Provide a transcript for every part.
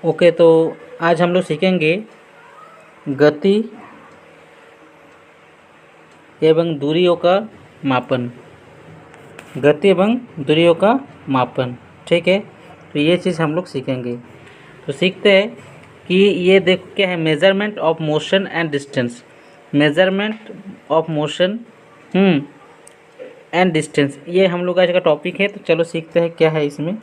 Okay, तो आज हम लोग सीखेंगे गति एवं दूरियों का मापन। गति एवं दूरियों का मापन, ठीक है। तो ये चीज़ हम लोग सीखेंगे। तो सीखते हैं कि ये देखो क्या है, measurement of motion and distance. Measurement of motion and distance, ये हम लोग आज का टॉपिक है। तो चलो सीखते हैं क्या है इसमें।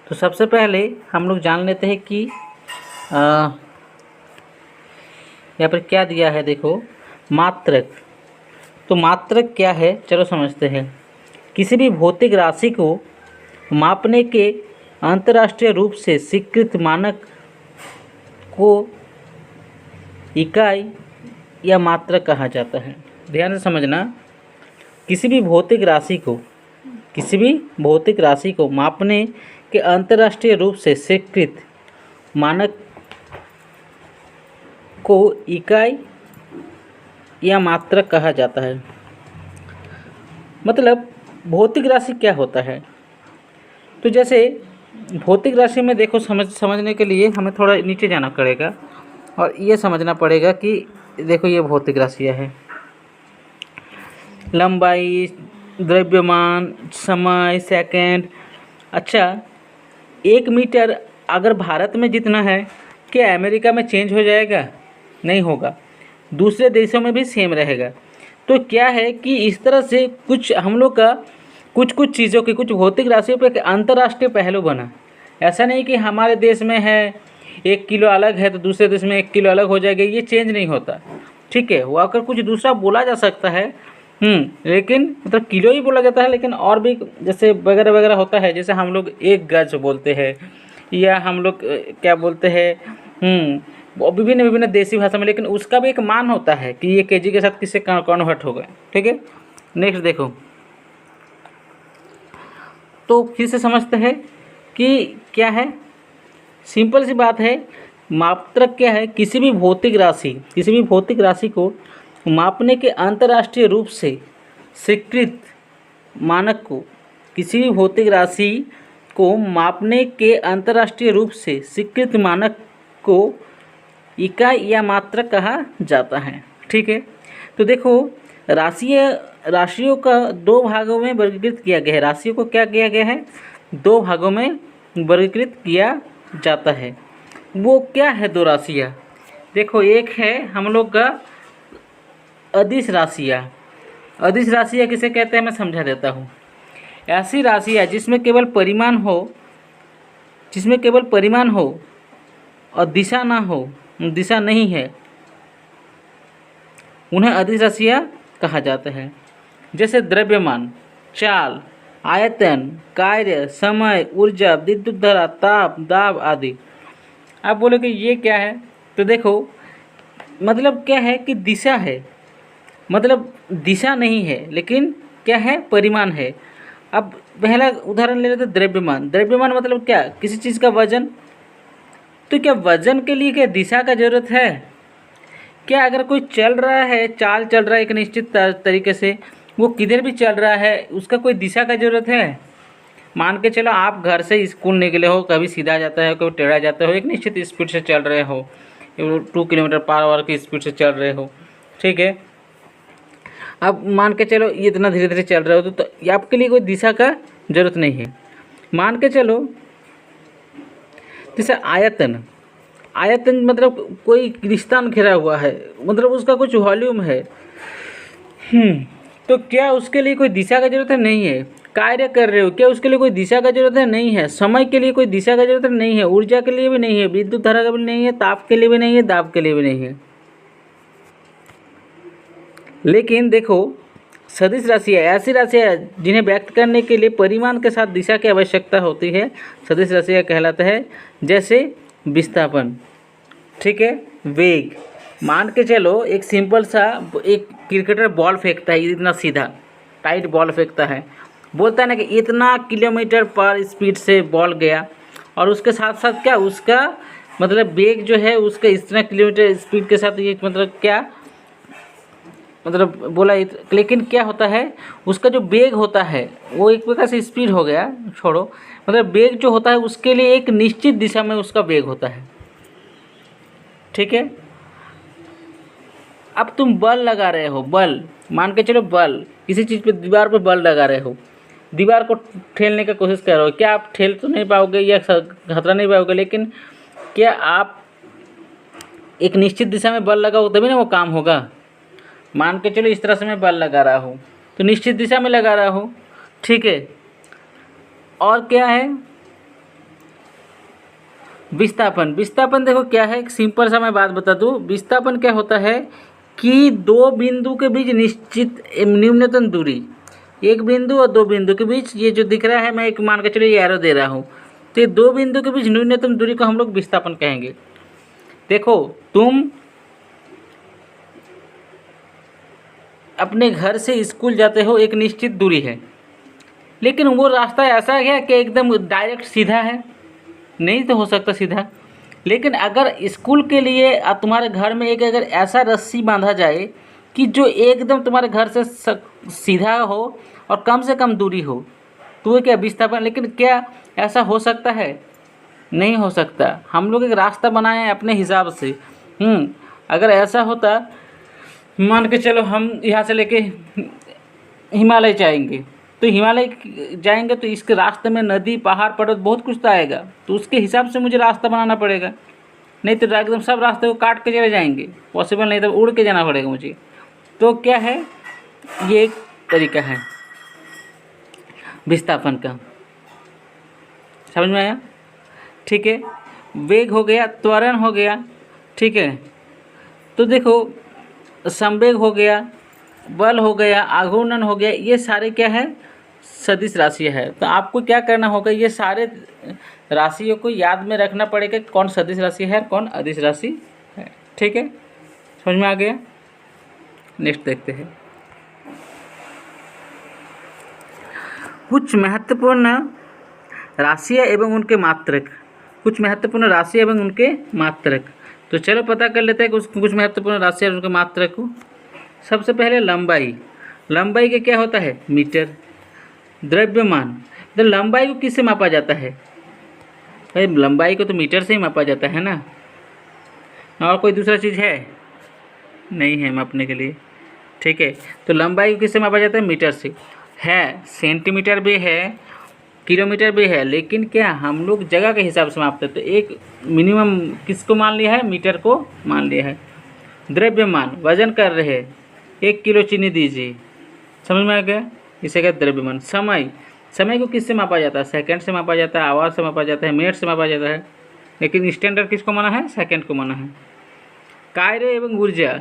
तो सबसे पहले हम लोग जान लेते हैं कि यहाँ पर क्या दिया है। देखो, मात्रक। तो मात्रक क्या है, चलो समझते हैं। किसी भी भौतिक राशि को मापने के अंतर्राष्ट्रीय रूप से स्वीकृत मानक को इकाई या मात्रक कहा जाता है। ध्यान से समझना, किसी भी भौतिक राशि को मापने के अंतर्राष्ट्रीय रूप से स्वीकृत मानक को इकाई या मात्रक कहा जाता है। मतलब भौतिक राशि क्या होता है। तो जैसे भौतिक राशि में देखो, समझने के लिए हमें थोड़ा नीचे जाना पड़ेगा और ये समझना पड़ेगा कि देखो ये भौतिक राशियाँ हैं। लंबाई, द्रव्यमान, समय, सेकंड। अच्छा, 1 मीटर अगर भारत में जितना है, क्या अमेरिका में चेंज हो जाएगा? नहीं होगा। दूसरे देशों में भी सेम रहेगा। तो क्या है कि इस तरह से कुछ हम लोग का कुछ चीज़ों के, कुछ भौतिक राशियों पर अंतर्राष्ट्रीय पहलू बना। ऐसा नहीं कि हमारे देश में है 1 किलो अलग है तो दूसरे देश में 1 किलो अलग हो जाएगा, ये चेंज नहीं होता, ठीक है। वो अगर कुछ दूसरा बोला जा सकता है, लेकिन मतलब किलो ही बोला जाता है, लेकिन और भी जैसे वगैरह वगैरह होता है। जैसे हम लोग 1 गज बोलते हैं, या हम लोग क्या बोलते हैं विभिन्न देसी भाषा में, लेकिन उसका भी एक मान होता है कि ये केजी के साथ किससे कन्वर्ट होगा, ठीक है। नेक्स्ट देखो, तो फिर से समझते हैं कि क्या है। सिंपल सी बात है, मात्रक क्या है, किसी भी भौतिक राशि को मापने के अंतर्राष्ट्रीय रूप से स्वीकृत मानक को, किसी भी भौतिक राशि को मापने के अंतर्राष्ट्रीय रूप से स्वीकृत मानक को इकाई या मात्रक कहा जाता है, ठीक है। तो देखो, राशियों का 2 भागों में वर्गीकृत किया गया है। राशियों को क्या किया गया है, 2 भागों में वर्गीकृत किया जाता है। वो क्या है 2 राशियाँ? देखो, एक है हम लोग का अदिश राशियाँ। अदिश राशियाँ किसे कहते हैं, मैं समझा देता हूँ। ऐसी राशियाँ जिसमें केवल परिमाण हो और दिशा ना हो, दिशा नहीं है, उन्हें अदिश राशियाँ कहा जाता है। जैसे द्रव्यमान, चाल, आयतन, कार्य, समय, ऊर्जा, विद्युत धारा, ताप, दाब आदि। आप बोलोगे ये क्या है? तो देखो, मतलब क्या है कि दिशा है, मतलब दिशा नहीं है, लेकिन क्या है, परिमाण है। अब पहला उदाहरण ले लेते हैं, द्रव्यमान। द्रव्यमान मतलब क्या, किसी चीज़ का वजन। तो क्या वजन के लिए क्या दिशा का जरूरत है? क्या अगर कोई चल रहा है, चाल चल रहा है एक निश्चित तरीके से, वो किधर भी चल रहा है, उसका कोई दिशा का जरूरत है? मान के चलो आप घर से स्कूल निकले हो, कभी सीधा जाता है, कभी टेढ़ा जाता हो, एक निश्चित स्पीड से चल रहे हो, 2 किलोमीटर पर आवर की स्पीड से चल रहे हो, ठीक है। अब मान के चलो ये इतना धीरे धीरे चल रहे हो, तो आपके लिए कोई दिशा का जरूरत नहीं है। मान के चलो जैसे आयतन मतलब कोई स्थान घिरा हुआ है, मतलब उसका कुछ वॉल्यूम है। तो क्या उसके लिए कोई दिशा का जरूरत है? नहीं है। कार्य कर रहे हो, क्या उसके लिए कोई दिशा का जरूरत है? नहीं है। समय के लिए कोई दिशा का जरूरत नहीं है, ऊर्जा के लिए भी नहीं है, विद्युत धारा का भी नहीं है, ताप के लिए भी नहीं है, दाब के लिए भी नहीं है। लेकिन देखो, सदिश राशियाँ ऐसी राशियाँ जिन्हें व्यक्त करने के लिए परिमाण के साथ दिशा की आवश्यकता होती है, सदिश राशियाँ कहलाता है। जैसे विस्थापन, ठीक है, वेग। मान के चलो एक सिंपल सा, एक क्रिकेटर बॉल फेंकता है, इतना सीधा टाइट बॉल फेंकता है, बोलता है ना कि इतना किलोमीटर पर स्पीड से बॉल गया, और उसके साथ साथ क्या उसका मतलब वेग जो है उसका इतना किलोमीटर स्पीड के साथ, ये मतलब क्या मतलब बोला लेकिन क्या होता है उसका जो वेग होता है वो एक प्रकार से स्पीड हो गया, छोड़ो, मतलब वेग जो होता है उसके लिए एक निश्चित दिशा में उसका वेग होता है, ठीक है। अब तुम बल लगा रहे हो, बल मान के चलो, बल किसी चीज़ पे दीवार पे बल लगा रहे हो, दीवार को ठेलने की कोशिश कर रहे हो, क्या आप ठेल तो नहीं पाओगे या खतरा नहीं पाओगे, लेकिन क्या आप एक निश्चित दिशा में बल लगाओ तभी ना वो काम होगा। मान के चलो इस तरह से मैं बल लगा रहा हूँ तो निश्चित दिशा में लगा रहा हूँ, ठीक है। और क्या है विस्थापन। विस्थापन देखो क्या है, एक सिंपल सा मैं बात बता दूँ। विस्थापन क्या होता है कि दो बिंदु के बीच निश्चित न्यूनतम दूरी, एक बिंदु और दो बिंदु के बीच, ये जो दिख रहा है मैं एक मान के चलो ये एरो दे रहा हूँ, तो ये दो बिंदु के बीच न्यूनतम दूरी को हम लोग विस्थापन कहेंगे। देखो तुम अपने घर से स्कूल जाते हो, एक निश्चित दूरी है, लेकिन वो रास्ता ऐसा है कि एकदम डायरेक्ट सीधा है, नहीं तो हो सकता सीधा। लेकिन अगर स्कूल के लिए तुम्हारे घर में एक अगर ऐसा रस्सी बांधा जाए कि जो एकदम तुम्हारे घर से सीधा हो और कम से कम दूरी हो, तो वो क्या विस्थापन। लेकिन क्या ऐसा हो सकता है? नहीं हो सकता। हम लोग एक रास्ता बनाए हैं अपने हिसाब से। अगर ऐसा होता, मान के चलो हम यहाँ से लेके हिमालय जाएंगे, तो हिमालय जाएंगे तो इसके रास्ते में नदी, पहाड़, पर्वत बहुत कुछ तो आएगा, तो उसके हिसाब से मुझे रास्ता बनाना पड़ेगा, नहीं तो एकदम सब रास्ते को काट के चले जाएंगे, पॉसिबल नहीं, तो उड़ के जाना पड़ेगा मुझे। तो क्या है, ये एक तरीका है विस्थापन का, समझ में आया? ठीक है, वेग हो गया, त्वरण हो गया, ठीक है। तो देखो संवेग हो गया, बल हो गया, आघूर्णन हो गया, ये सारे क्या है सदिश राशि है। तो आपको क्या करना होगा, ये सारे राशियों को याद में रखना पड़ेगा, कौन सदिश राशि है कौन अदिश राशि है, ठीक है। समझ में आ गया? नेक्स्ट देखते हैं। कुछ महत्वपूर्ण राशियाँ एवं उनके मात्रक, कुछ महत्वपूर्ण राशि एवं उनके मात्रक। तो चलो पता कर लेते हैं कुछ महत्वपूर्ण राशि और उनके मात्रक को। सबसे पहले लंबाई। लंबाई का क्या होता है? मीटर। द्रव्यमान, तो लंबाई को किससे मापा जाता है? भाई लंबाई को तो मीटर से ही मापा जाता है ना, और कोई दूसरा चीज़ है? नहीं है मापने के लिए, ठीक है। तो लंबाई को किससे मापा जाता है? मीटर से। है सेंटीमीटर भी है, किलोमीटर भी है, लेकिन क्या हम लोग जगह के हिसाब से मापते हैं, तो एक मिनिमम किसको मान लिया है? मीटर को मान लिया है। द्रव्यमान, वजन कर रहे हैं, 1 किलो चीनी दीजिए, समझ में आ गया? इसे कहते द्रव्यमान। समय, समय को किससे मापा जाता है? सेकंड से मापा जाता है, आवर से मापा जाता है, मिनट से मापा जाता है, लेकिन स्टैंडर्ड किसको माना है? सेकंड को माना है। कार्य एवं ऊर्जा,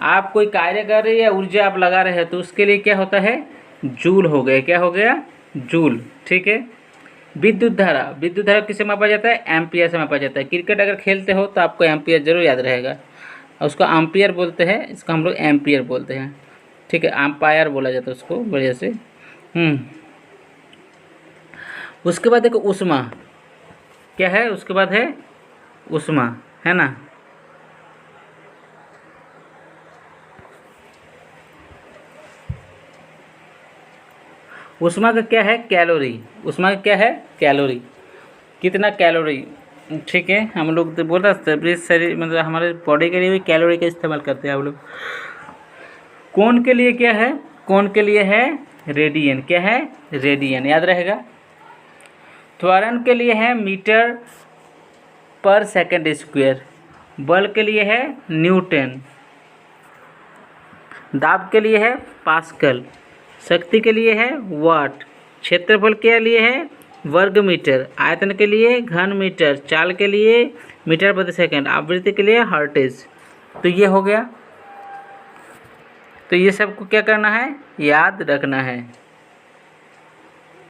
आप कोई कार्य कर रहे हैं या ऊर्जा आप लगा रहे हैं, तो उसके लिए क्या होता है? जूल हो गया। क्या हो गया? जूल, ठीक है। विद्युत धारा, विद्युत धारा किससे मापा जाता है? एम्पियर से मापा जाता है। क्रिकेट अगर खेलते हो तो आपको एम्पियर जरूर याद रहेगा, और उसको एम्पियर बोलते हैं, इसको हम लोग एम्पियर बोलते हैं, ठीक है। एम्पायर बोला जाता है उसको बढ़िया से। उसके बाद देखो ऊष्मा, क्या है? उसके बाद है ऊष्मा, है ना। ऊष्मा का क्या है? कैलोरी। ऊष्मा का क्या है? कैलोरी। कितना कैलोरी, ठीक है। हम लोग तो बोल रहे थे शरीर, मतलब हमारे बॉडी के लिए भी कैलोरी का इस्तेमाल करते हैं हम लोग। कौन के लिए क्या है? कौन के लिए है? रेडियन। क्या है? रेडियन, याद रहेगा। त्वरण के लिए है मीटर पर सेकंड स्क्वायर। बल के लिए है न्यूटन। दाब के लिए है पास्कल। शक्ति के लिए है वाट। क्षेत्रफल के लिए है वर्ग मीटर। आयतन के लिए घन मीटर। चाल के लिए मीटर प्रति सेकंड। आवृत्ति के लिए हर्ट्ज। तो ये हो गया। तो ये सबको क्या करना है? याद रखना है।